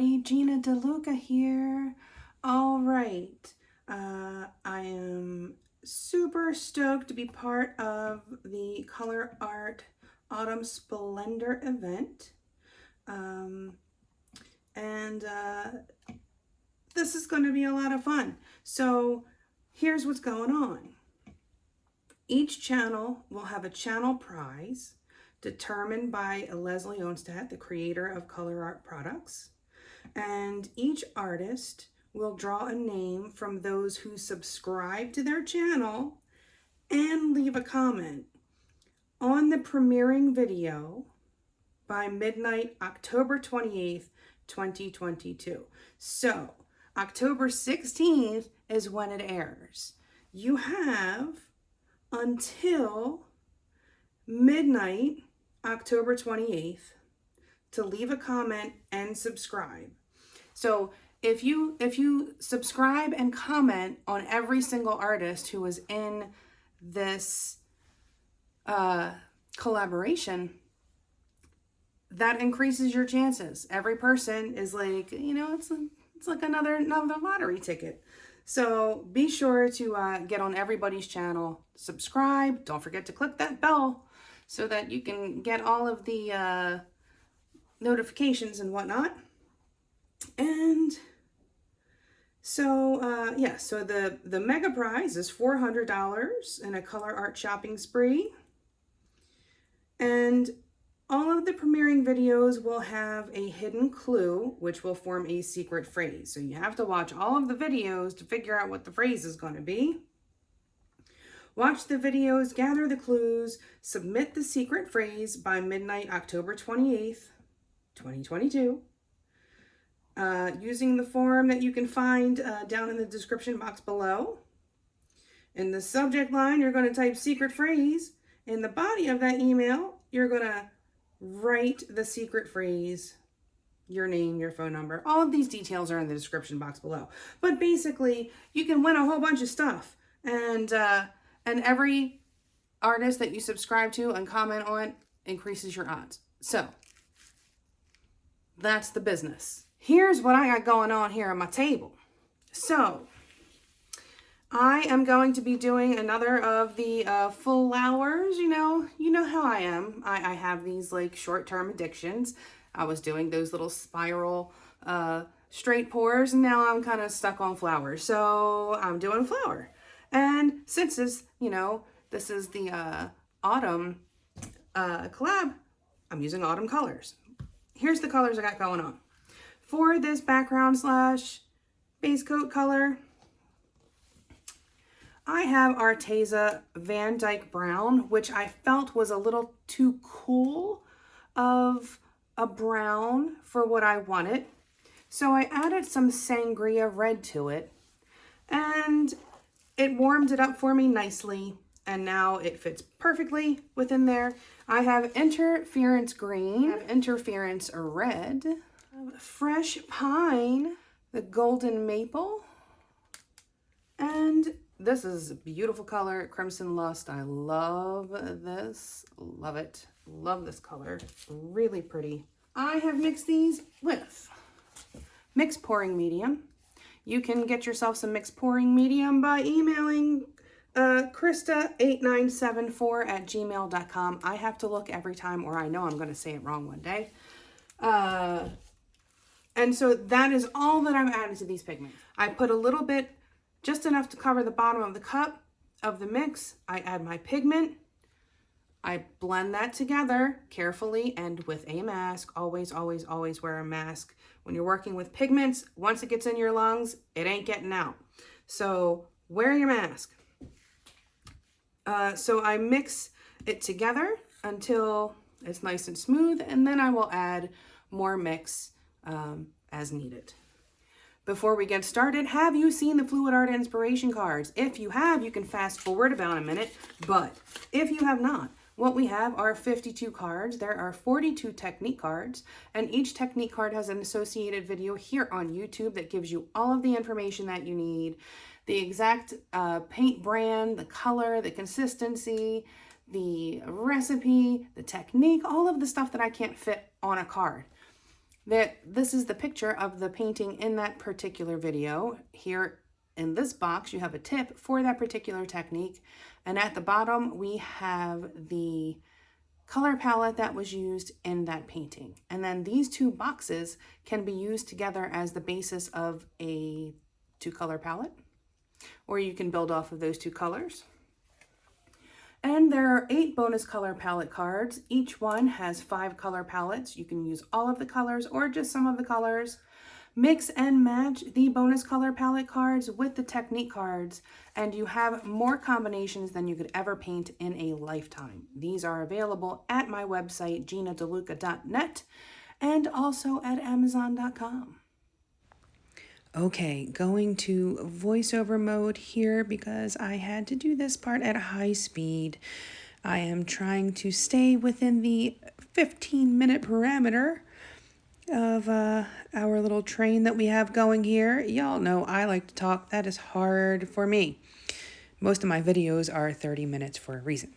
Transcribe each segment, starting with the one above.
everybody, Gina DeLuca here. All right, I am super stoked to be part of the ColourArte Autumn Splendor event. This is going to be a lot of fun. So here's what's going on. Each channel will have a channel prize determined by Leslie Ohnstad, the creator of ColourArte products. And each artist will draw a name from those who subscribe to their channel and leave a comment on the premiering video by midnight, October 28th, 2022. So October 16th is when it airs. You have until midnight, October 28th, to leave a comment and subscribe. So if you subscribe and comment on every single artist who was in this collaboration, that increases your chances. Every person is like, you know, it's like another lottery ticket. So be sure to get on everybody's channel, subscribe. Don't forget to click that bell so that you can get all of the notifications and whatnot. And so, yeah, so the mega prize is $400 in a ColourArte shopping spree. And all of the premiering videos will have a hidden clue, which will form a secret phrase. So you have to watch all of the videos to figure out what the phrase is going to be. Watch the videos, gather the clues, submit the secret phrase by midnight, October 28th, 2022. Using the form that you can find down in the description box below. In the subject line, you're going to type secret phrase. In the body of that email, you're going to write the secret phrase, your name, your phone number. All of these details are in the description box below. But basically, you can win a whole bunch of stuff. And every artist that you subscribe to and comment on increases your odds. So that's the business. Here's what I got going on here on my table. So I am going to be doing another of the flowers. You know how I am. I have these like short-term addictions. I was doing those little spiral straight pours, and now I'm kind of stuck on flowers. So I'm doing flower. And since this is the autumn collab, I'm using autumn colors. Here's the colors I got going on. For this background / base coat color, I have Arteza Van Dyke Brown, which I felt was a little too cool of a brown for what I wanted. So I added some Sangria red to it, and it warmed it up for me nicely, and now it fits perfectly within there. I have Interference Green, I have Interference Red, Fresh Pine, the Golden Maple, and this is a beautiful color, Crimson Lust. I love this, love it, love this color, really pretty. I have mixed these with mixed pouring medium. You can get yourself some mixed pouring medium by emailing Krista8974@gmail.com. I have to look every time, or I know I'm going to say it wrong one day. And so that is all that I'm adding to these pigments. I put a little bit, just enough to cover the bottom of the cup of the mix. I add my pigment. I blend that together carefully and with a mask. Always, always, always wear a mask. When you're working with pigments, once it gets in your lungs, it ain't getting out. So wear your mask. So I mix it together until it's nice and smooth, and then I will add more mix as needed. Before we get started, have you seen the Fluid Art inspiration cards? If you have, you can fast forward about a minute, but if you have not, what we have are 52 cards. There are 42 technique cards, and each technique card has an associated video here on YouTube that gives you all of the information that you need, the exact paint brand, the color, the consistency, the recipe, the technique, all of the stuff that I can't fit on a card. This is the picture of the painting in that particular video. Here in this box, you have a tip for that particular technique. And at the bottom, we have the color palette that was used in that painting. And then these two boxes can be used together as the basis of a two-color palette, or you can build off of those two colors. And there are 8 bonus color palette cards. Each one has 5 color palettes. You can use all of the colors or just some of the colors. Mix and match the bonus color palette cards with the technique cards, and you have more combinations than you could ever paint in a lifetime. These are available at my website, ginadeluca.net, and also at amazon.com. Okay, going to voiceover mode here because I had to do this part at high speed. I am trying to stay within the 15-minute parameter of our little train that we have going here. Y'all know I like to talk. That is hard for me. Most of my videos are 30 minutes for a reason.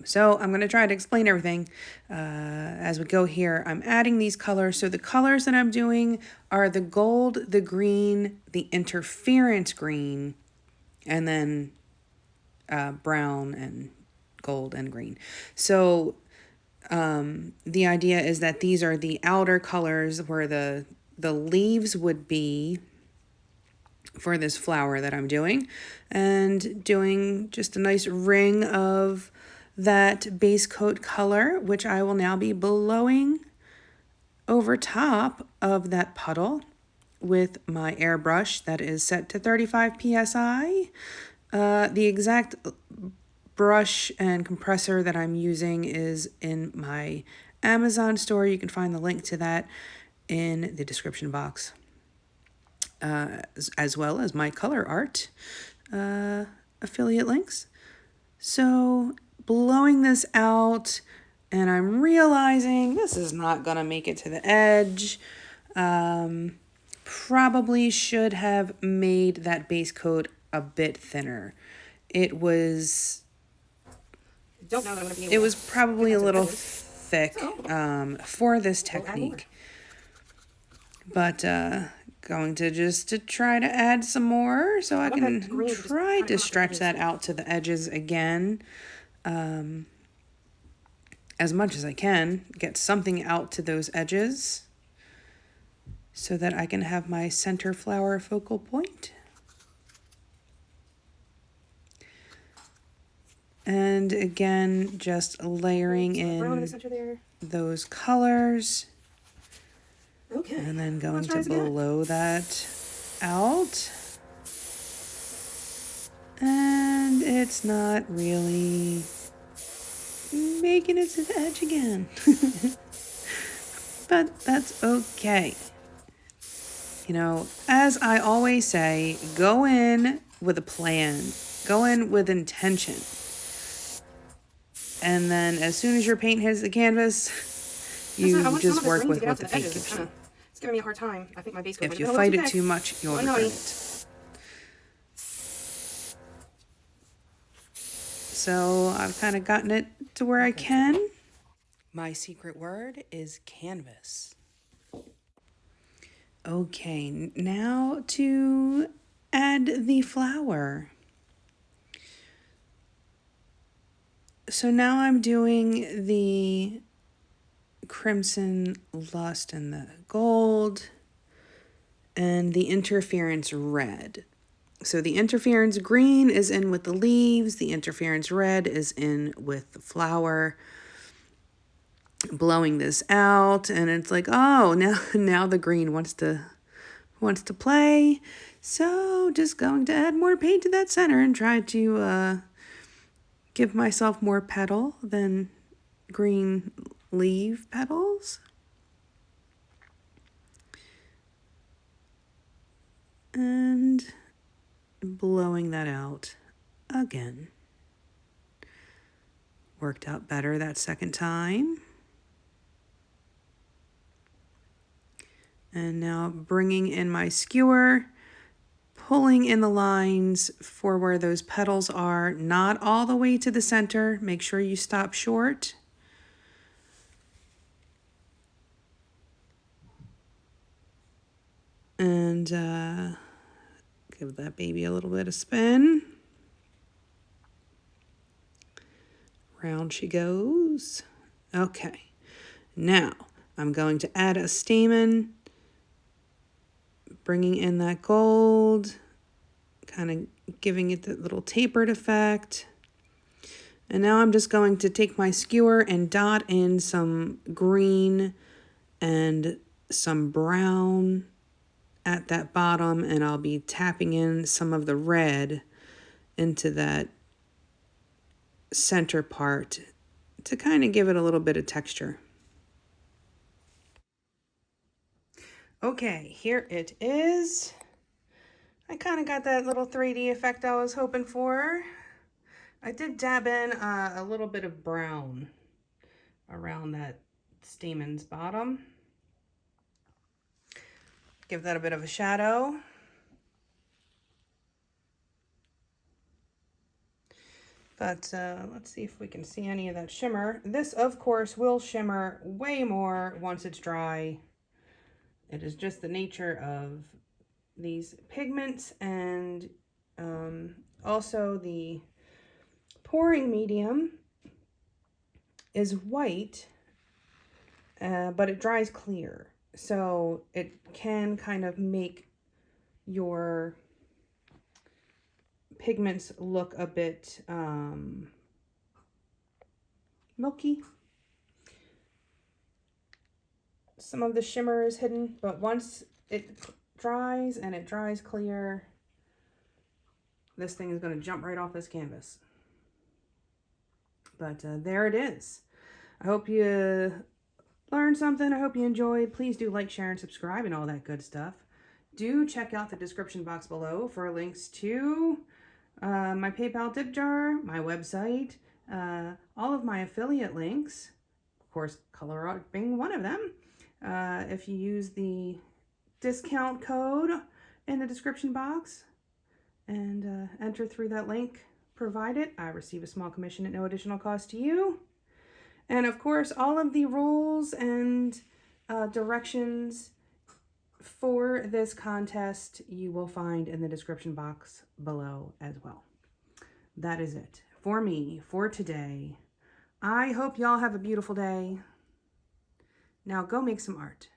So I'm going to try to explain everything as we go here. I'm adding these colors. So the colors that I'm doing are the gold, the green, the interference green, and then brown and gold and green. So the idea is that these are the outer colors where the leaves would be for this flower that I'm doing, and doing just a nice ring of that base coat color, which I will now be blowing over top of that puddle with my airbrush that is set to 35 psi. The exact brush and compressor that I'm using is in my Amazon store. You can find the link to that in the description box, as well as my ColourArte affiliate links. So blowing this out, and I'm realizing this is not gonna make it to the edge. Probably should have made that base coat a bit thinner. It was probably a little thick for this technique, but going to try to add some more so I can try to stretch that out to the edges again. As much as I can, get something out to those edges so that I can have my center flower focal point. And again, just layering in those colors. Okay. And then going to blow that out. And it's not really making it to the edge again. But that's okay. You know, as I always say, go in with a plan. Go in with intention. And then as soon as your paint hits the canvas, you just work with what the paint gives you. It's giving me a hard time. I think my base coat. If you fight it too much, you'll regret it. So I've kind of gotten it to where I can. My secret word is canvas. Okay, now to add the flower. So now I'm doing the crimson lust and the gold and the interference red. So the interference green is in with the leaves, the interference red is in with the flower. Blowing this out, and it's like, oh, now the green wants to play. So just going to add more paint to that center and try to give myself more petal than green leaf petals. And blowing that out again. Worked out better that second time. And now bringing in my skewer, pulling in the lines for where those petals are, not all the way to the center. Make sure you stop short. And give that baby a little bit of spin. Round she goes. Okay. Now I'm going to add a stamen, bringing in that gold, kind of giving it that little tapered effect. And now I'm just going to take my skewer and dot in some green and some brown at that bottom, and I'll be tapping in some of the red into that center part to kind of give it a little bit of texture. Okay, here it is. I kind of got that little 3D effect I was hoping for. I did dab in a little bit of brown around that stamen's bottom. Give that a bit of a shadow. But let's see if we can see any of that shimmer. This, of course, will shimmer way more once it's dry. It is just the nature of these pigments, and also the pouring medium is white, but it dries clear. So it can kind of make your pigments look a bit milky. Some of the shimmer is hidden, but once it dries and it dries clear, this thing is going to jump right off this canvas. But there it is. I hope you learned something. I hope you enjoyed. Please do like, share, and subscribe and all that good stuff. Do check out the description box below for links to my PayPal tip jar, my website, all of my affiliate links, of course, ColourArte being one of them. If you use the discount code in the description box and enter through that link provided, I receive a small commission at no additional cost to you. And of course, all of the rules and directions for this contest you will find in the description box below as well. That is it for me for today. I hope y'all have a beautiful day. Now go make some art.